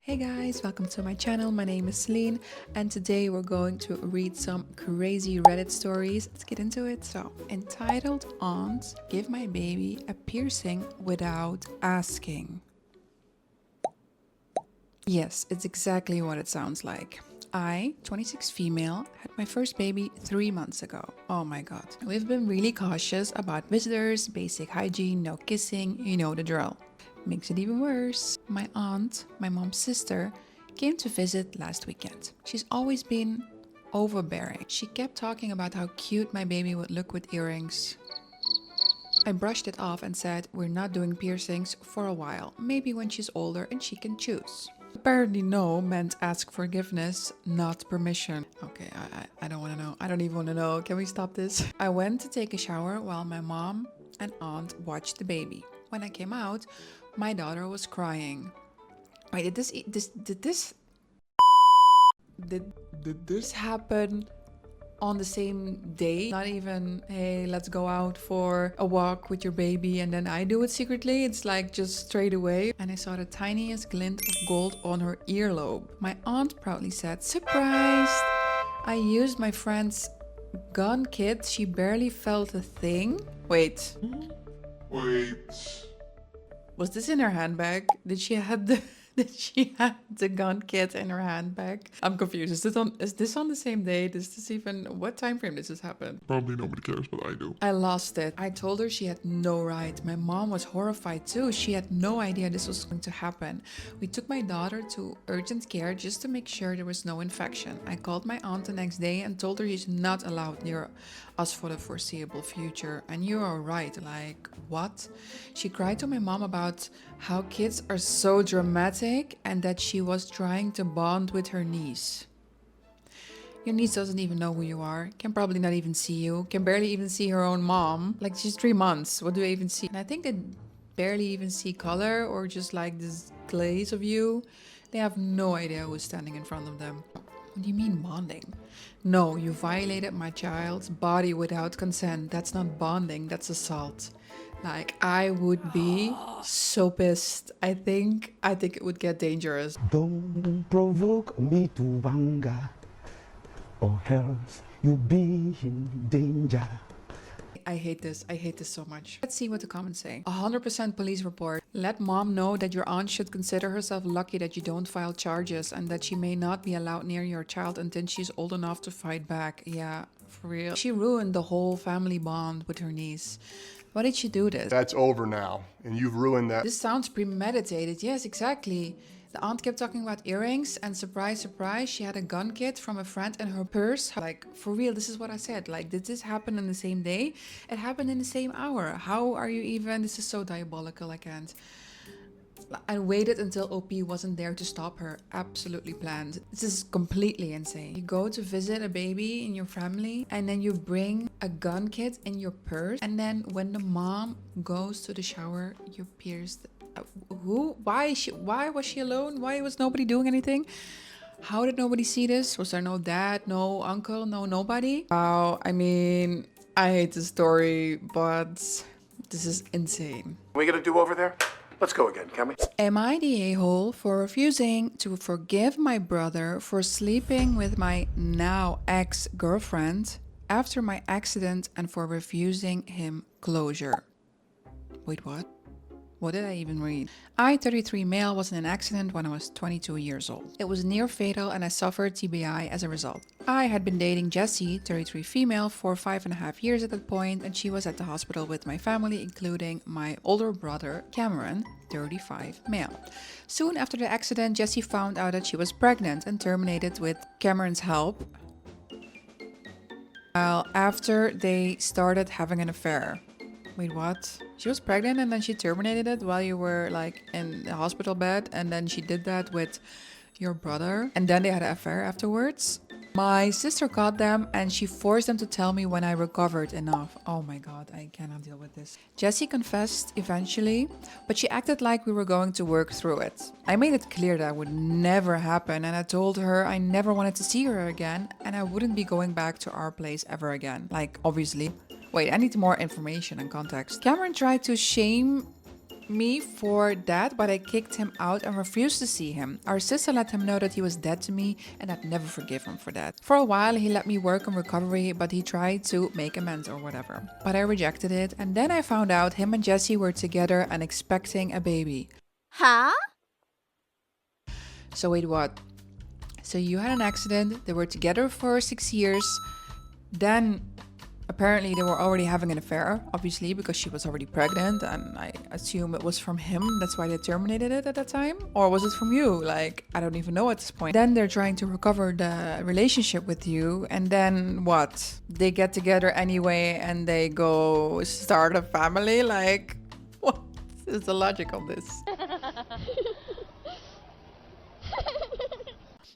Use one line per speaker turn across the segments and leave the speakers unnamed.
Hey guys, welcome to my channel. My name is Celine and today we're going to read some crazy Reddit stories. Let's get into it. So, entitled Aunt Give My Baby a Piercing Without Asking. Yes, it's exactly what it sounds like. I, 26 female, had my first baby 3 months ago. Oh my god. We've been really cautious about visitors, basic hygiene, no kissing, you know the drill. Makes it even worse. My aunt, my mom's sister, came to visit last weekend. She's always been overbearing. She kept talking about how cute my baby would look with earrings. I brushed it off and said, we're not doing piercings for a while. Maybe when she's older and she can choose. Apparently no meant ask forgiveness, not permission. Okay, I don't want to know. I don't even want to know. Can we stop this? I went to take a shower while my mom and aunt watched the baby. When I came out, my daughter was crying. Wait, did this happen on the same day? Not even, hey, let's go out for a walk with your baby and then I do it secretly. It's like just straight away. And I saw the tiniest glint of gold on her earlobe. My aunt proudly said, surprised. I used my friend's gun kit. She barely felt a thing. Wait. Was this in her handbag? Did she have the gun kit in her handbag? I'm confused. Is this on the same day? Is this even what time frame does this happen?
Probably nobody cares, but I do.
I lost it. I told her she had no right. My mom was horrified too. She had no idea this was going to happen. We took my daughter to urgent care just to make sure there was no infection. I called my aunt the next day and told her she's not allowed near us for the foreseeable future. And you are right. Like, what? She cried to my mom about how kids are so dramatic and that she was trying to bond with her niece. Your niece doesn't even know who you are, can probably not even see you, can barely even see her own mom. Like, she's 3 months, what do I even see? And I think they barely even see color or just like this glaze of you. They have no idea who's standing in front of them. What do you mean bonding? No, you violated my child's body without consent. That's not bonding, that's assault. Like, I would be so pissed. I think it would get dangerous.
Don't provoke me to anger, or else you'll be in danger.
I hate this so much. Let's see what the comments say. 100% police report. Let mom know that your aunt should consider herself lucky that you don't file charges and that she may not be allowed near your child until she's old enough to fight back. Yeah, for real. She ruined the whole family bond with her niece. Why did she do this?
That's over now, and you've ruined that.
This sounds premeditated. Yes, exactly. The aunt kept talking about earrings and surprise, surprise, she had a gun kit from a friend in her purse. Like, for real, this is what I said. Like, did this happen in the same day? It happened in the same hour. How are you even? This is so diabolical, I can't. I waited until OP wasn't there to stop her. Absolutely planned. This is completely insane. You go to visit a baby in your family and then you bring a gun kit in your purse. And then when the mom goes to the shower, you pierce who? Why was she alone? Why was nobody doing anything? How did nobody see this? Was there no dad, no uncle, no nobody? Wow, I mean, I hate the story, but this is insane.
We gonna do over there? Let's go again, can we?
Am I the a-hole for refusing to forgive my brother for sleeping with my now ex-girlfriend after my accident and for refusing him closure? Wait, what? What did I even read? I, 33 male, was in an accident when I was 22 years old. It was near fatal and I suffered TBI as a result. I had been dating Jessie, 33 female, for 5.5 years at that point, and she was at the hospital with my family, including my older brother, Cameron, 35 male. Soon after the accident, Jessie found out that she was pregnant and terminated with Cameron's help. While after they started having an affair. Wait, what? She was pregnant and then she terminated it while you were like in the hospital bed, and then she did that with your brother and then they had an affair afterwards? My sister caught them and she forced them to tell me when I recovered enough. Oh my god, I cannot deal with this. Jessie confessed eventually, but she acted like we were going to work through it. I made it clear that would never happen and I told her I never wanted to see her again and I wouldn't be going back to our place ever again. Like, obviously. Wait, I need more information and context. Cameron tried to shame me for that, but I kicked him out and refused to see him. Our sister let him know that he was dead to me and I'd never forgive him for that. For a while, he let me work on recovery, but he tried to make amends or whatever. But I rejected it, and then I found out him and Jesse were together and expecting a baby.
Huh?
So wait, what? So you had an accident, they were together for 6 years, then apparently they were already having an affair, obviously, because she was already pregnant, and I assume it was from him, that's why they terminated it at that time? Or was it from you? Like, I don't even know at this point. Then they're trying to recover the relationship with you, and then what? They get together anyway and they go start a family? Like, what is the logic of this?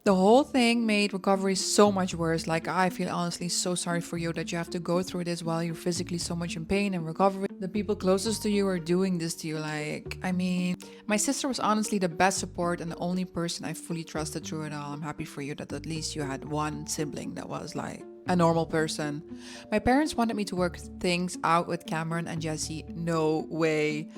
The whole thing made recovery so much worse. Like, I feel honestly so sorry for you that you have to go through this while you're physically so much in pain and recovery. The people closest to you are doing this to you. Like, I mean, my sister was honestly the best support and the only person I fully trusted through it all. I'm happy for you that at least you had one sibling that was like a normal person. My parents wanted me to work things out with Cameron and Jesse. No way.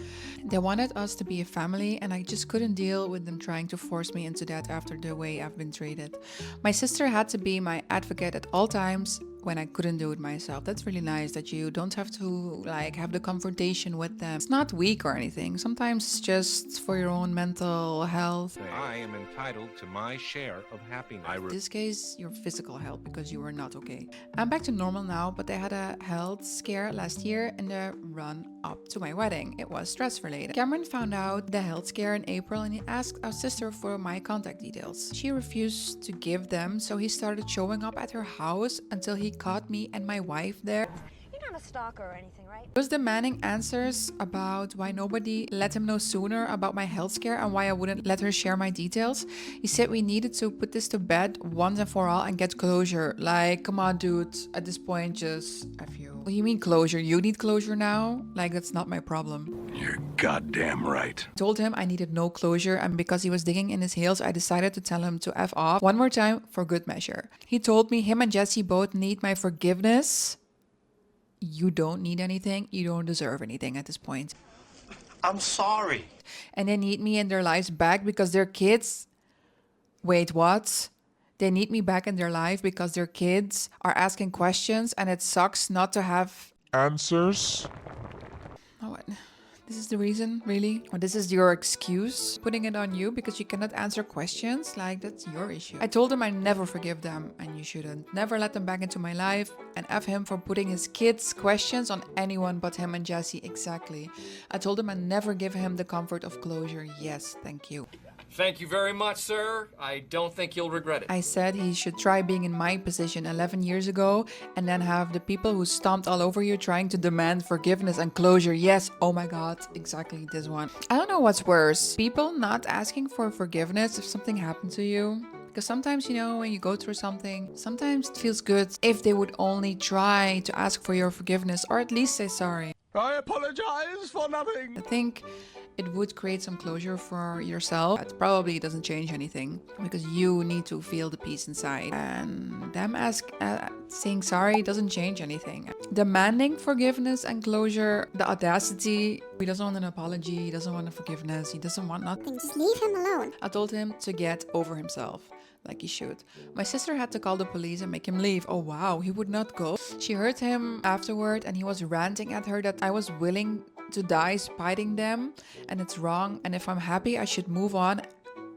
They wanted us to be a family, and I just couldn't deal with them trying to force me into that after the way I've been treated. My sister had to be my advocate at all times when I couldn't do it myself. That's really nice that you don't have to like have the confrontation with them. It's not weak or anything. Sometimes it's just for your own mental health.
I am entitled to my share of happiness.
In this case, your physical health, because you were not okay. I'm back to normal now, but I had a health scare last year in the run up to my wedding. It was stress related. Cameron found out the health scare in April and he asked our sister for my contact details. She refused to give them, so he started showing up at her house until he caught me and my wife there.
You're not a stalker or anything, right?
He was demanding answers about why nobody let him know sooner about my health scare and why I wouldn't let her share my details. He said we needed to put this to bed once and for all and get closure. Like, come on, dude. At this point, just F you. What do you mean closure? You need closure now? Like, that's not my problem.
You're goddamn right.
I told him I needed no closure, and because he was digging in his heels, I decided to tell him to F off one more time for good measure. He told me him and Jesse both need my forgiveness. You don't need anything. You don't deserve anything at this point.
I'm sorry.
And they need me in their lives back because they're kids. Wait, what? They need me back in their life because their kids are asking questions and it sucks not to have
Answers?
Oh, what? This is the reason, really? Or this is your excuse? Putting it on you because you cannot answer questions? Like, that's your issue. I told him I never forgive them, and you shouldn't. Never let them back into my life, and F him for putting his kids' questions on anyone but him and Jesse. Exactly. I told him I never give him the comfort of closure. Yes, thank you.
Thank you very much, sir. I don't think you'll regret it.
I said he should try being in my position 11 years ago and then have the people who stomped all over you trying to demand forgiveness and closure. Yes, oh my god, exactly this one. I don't know what's worse. People not asking for forgiveness if something happened to you. Because sometimes, you know, when you go through something, sometimes it feels good if they would only try to ask for your forgiveness or at least say sorry.
I apologize for nothing.
I think it would create some closure for yourself. It probably doesn't change anything because you need to feel the peace inside. And them saying sorry doesn't change anything. Demanding forgiveness and closure, the audacity. He doesn't want an apology. He doesn't want a forgiveness. He doesn't want nothing.
Just leave him alone.
I told him to get over himself. Like he should. My sister had to call the police and make him leave. Oh wow, he would not go. She heard him afterward and he was ranting at her that I was willing to die spiting them and it's wrong, and if I'm happy I should move on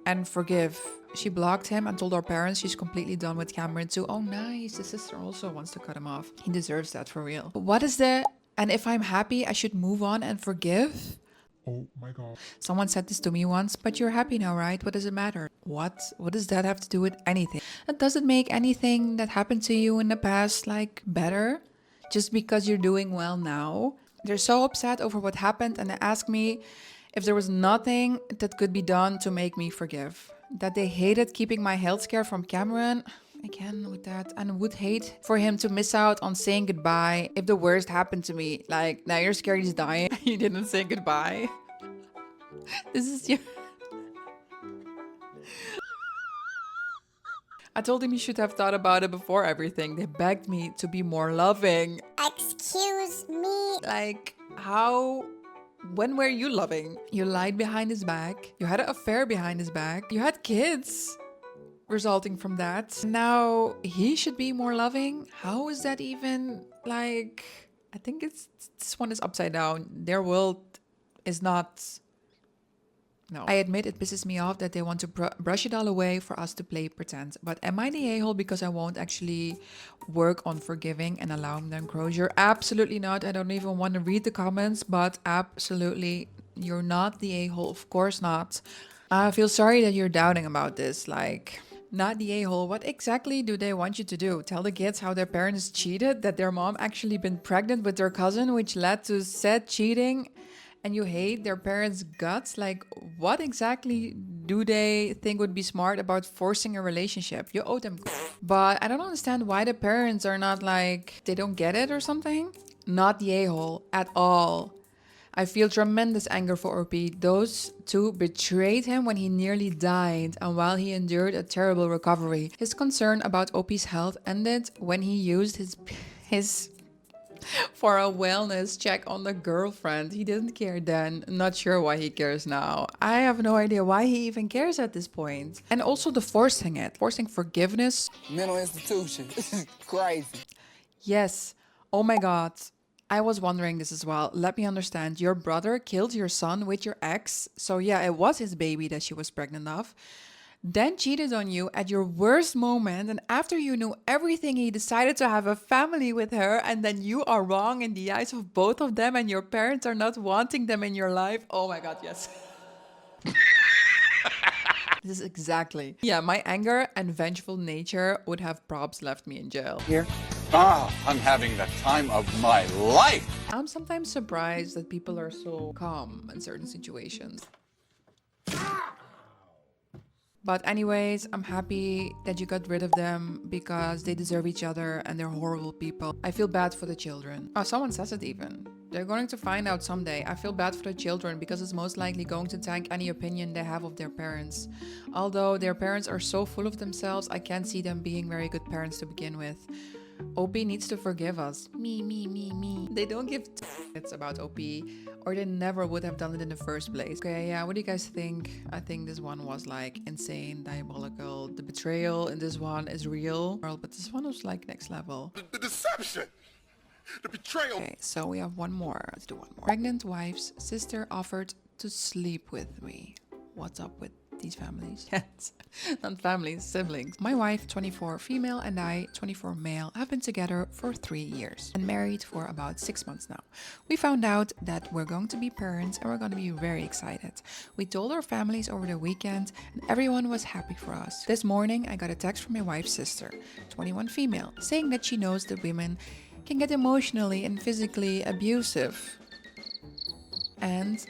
and forgive. She blocked him and told our parents she's completely done with Cameron too. Oh nice, the sister also wants to cut him off. He deserves that for real. What is the and if I'm happy I should move on and forgive?
Oh my god.
Someone said this to me once, but you're happy now, right? What does it matter? What? What does that have to do with anything? That doesn't make anything that happened to you in the past like better just because you're doing well now. They're so upset over what happened and they ask me if there was nothing that could be done to make me forgive. That they hated keeping my health scare from Cameron. Again with that, and would hate for him to miss out on saying goodbye if the worst happened to me. Like, now you're scared he's dying. You didn't say goodbye. This is your... I told him he should have thought about it before everything. They begged me to be more loving.
Excuse me?
Like, how When were you loving? You lied behind his back. You had an affair behind his back. You had kids resulting from that. Now he should be more loving. How is that even like? I think it's this one is upside down. Their world is not. No. I admit it pisses me off that they want to brush it all away for us to play pretend. But am I the a-hole because I won't actually work on forgiving and allowing them closure? Absolutely not. I don't even want to read the comments, but absolutely, you're not the a-hole. Of course not. I feel sorry that you're doubting about this. Like, not the a-hole. What exactly do they want you to do? Tell the kids how their parents cheated? That their mom actually been pregnant with their cousin, which led to said cheating? And you hate their parents' guts? Like, what exactly do they think would be smart about forcing a relationship? You owe them. But I don't understand why the parents are not like, they don't get it or something. Not the a-hole at all. I feel tremendous anger for OP. Those two betrayed him when he nearly died and while he endured a terrible recovery. His concern about OP's health ended when he used his for a wellness check on the girlfriend. He didn't care then. Not sure why he cares now. I have no idea why he even cares at this point. And also the forcing it. Forcing forgiveness.
Mental institution. Crazy.
Yes. Oh my god. I was wondering this as well. Let me understand. Your brother killed your son with your ex. So yeah, it was his baby that she was pregnant of. Then cheated on you at your worst moment, and after you knew everything, he decided to have a family with her, and then you are wrong in the eyes of both of them, and your parents are not wanting them in your life. Oh my god, yes. This is exactly. Yeah, my anger and vengeful nature would have props left me in jail.
Here.
I'm having the time of my life.
I'm sometimes surprised that people are so calm in certain situations. But anyways, I'm happy that you got rid of them because they deserve each other and they're horrible people. I feel bad for the children. Oh, someone says it even. They're going to find out someday. I feel bad for the children because it's most likely going to tank any opinion they have of their parents. Although their parents are so full of themselves, I can't see them being very good parents to begin with. OP needs to forgive us. Me. They don't give it's about OP, or they never would have done it in the first place. Okay, yeah, what do you guys think? I think this one was like insane, diabolical. The betrayal in this one is real, but this one was like next level.
The deception. The betrayal.
Okay, so we have one more. Let's do one more. Pregnant wife's sister offered to sleep with me. What's up with these families? Yes, not families, siblings. My wife, 24 female, and I, 24 male, have been together for 3 years and married for about 6 months now. We found out that we're going to be parents and we're going to be very excited. We told our families over the weekend and everyone was happy for us. This morning, I got a text from my wife's sister, 21 female, saying that she knows that women can get emotionally and physically abusive and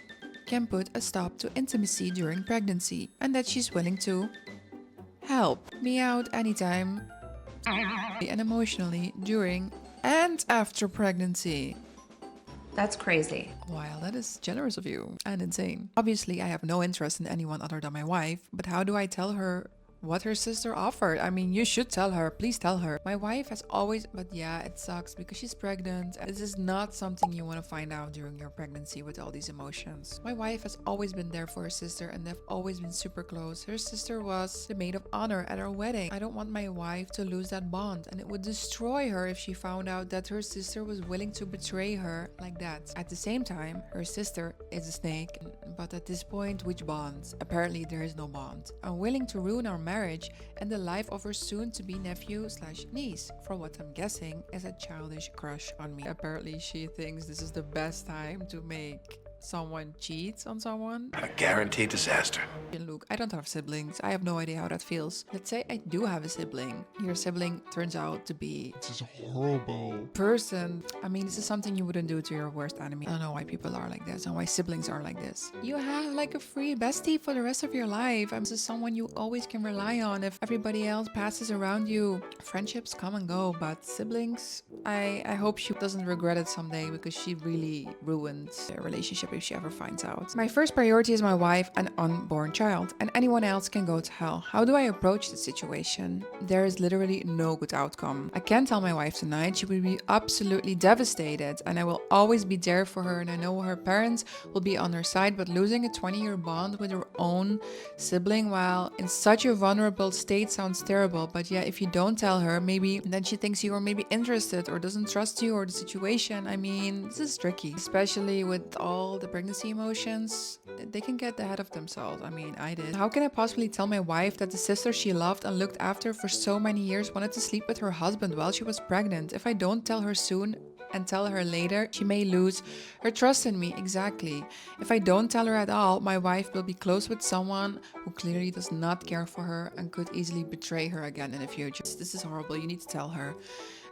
can put a stop to intimacy during pregnancy, and that she's willing to help me out anytime and emotionally during and after pregnancy.
That's crazy.
Wow, that is generous of you and insane. Obviously, I have no interest in anyone other than my wife, but how do I tell her what her sister offered? I mean, you should tell her. Please tell her. My wife has always, but yeah, it sucks because she's pregnant. This is not something you want to find out during your pregnancy with all these emotions. My wife has always been there for her sister and they've always been super close. Her sister was the maid of honor at our wedding. I don't want my wife to lose that bond, and it would destroy her if she found out that her sister was willing to betray her like that. At the same time, her sister is a snake, but at this point, which bond? Apparently there is no bond. I'm willing to ruin our marriage and the life of her soon-to-be nephew/niece for what I'm guessing is a childish crush on me. Apparently she thinks this is the best time to make someone cheats on someone.
A guaranteed disaster.
And look, I don't have siblings. I have no idea how that feels. Let's say I do have a sibling. Your sibling turns out to be
This is horrible.
person. I mean, this is something you wouldn't do to your worst enemy. I don't know why people are like this and why siblings are like this. You have like a free bestie for the rest of your life. This is someone you always can rely on if everybody else passes around you. Friendships come and go, but siblings, I hope she doesn't regret it someday because she really ruined their relationship if she ever finds out. My first priority is my wife and unborn child, and anyone else can go to hell. How do I approach the situation? There is literally no good outcome. I can't tell my wife tonight. She would be absolutely devastated, and I will always be there for her, and I know her parents will be on her side, but losing a 20-year bond with her own sibling while in such a vulnerable state sounds terrible. But yeah, if you don't tell her, maybe then she thinks you are maybe interested or doesn't trust you or the situation. I mean, this is tricky, especially with all the pregnancy emotions. They can get ahead of themselves. I mean, I did. How can I possibly tell my wife that the sister she loved and looked after for so many years wanted to sleep with her husband while she was pregnant? If I don't tell her soon and tell her later, she may lose her trust in me. Exactly. If I don't tell her at all, my wife will be close with someone who clearly does not care for her and could easily betray her again in the future. This is horrible. You need to tell her.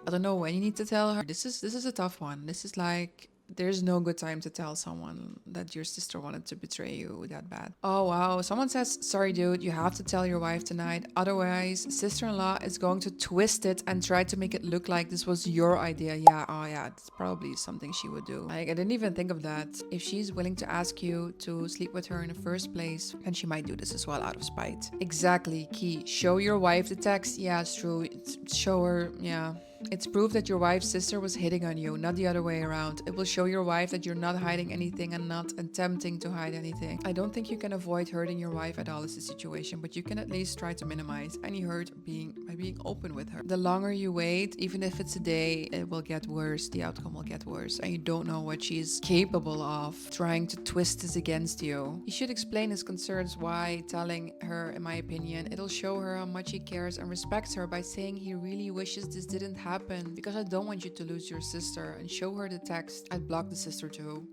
I don't know when you need to tell her. This is a tough one. This is like, there's no good time to tell someone that your sister wanted to betray you that bad. Oh wow, someone says, sorry dude, you have to tell your wife tonight. Otherwise, sister-in-law is going to twist it and try to make it look like this was your idea. Yeah, oh yeah, it's probably something she would do. Like, I didn't even think of that. If she's willing to ask you to sleep with her in the first place, then she might do this as well out of spite. Exactly, key. Show your wife the text. Yeah, it's true. Show her, yeah. It's proof that your wife's sister was hitting on you, not the other way around. It will show your wife that you're not hiding anything and not attempting to hide anything. I don't think you can avoid hurting your wife at all in this situation, but you can at least try to minimize any hurt by being open with her. The longer you wait, even if it's a day, it will get worse. The outcome will get worse, and you don't know what she's capable of trying to twist this against you. You should explain his concerns why telling her, in my opinion. It'll show her how much he cares and respects her by saying he really wishes this didn't happen because I don't want you to lose your sister, and show her the text. I'd block the sister too.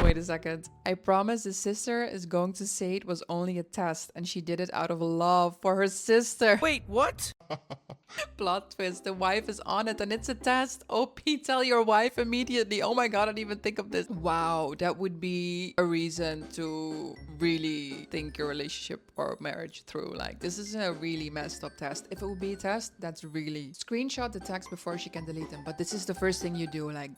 Wait a second. I promise the sister is going to say it was only a test and she did it out of love for her sister.
Wait, what?
Plot twist. The wife is on it and it's a test. OP, tell your wife immediately. Oh my god, I didn't even think of this. Wow, that would be a reason to really think your relationship or marriage through. Like, this is a really messed up test. If it would be a test, that's really... Screenshot the text before she can delete them. But this is the first thing you do. Like,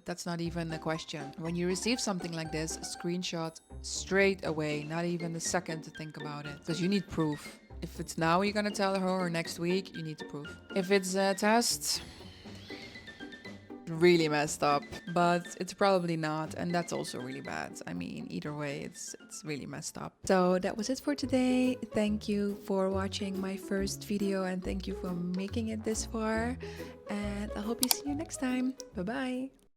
that's not even a question. When you receive something like this, screenshot straight away. Not even a second to think about it. Because you need proof. If it's now you're gonna tell her or next week, you need the proof. If it's a test, really messed up, but it's probably not, and that's also really bad. I mean, either way, it's really messed up. So that was it for today. Thank you for watching my first video, and thank you for making it this far, and I hope you see you next time. Bye bye.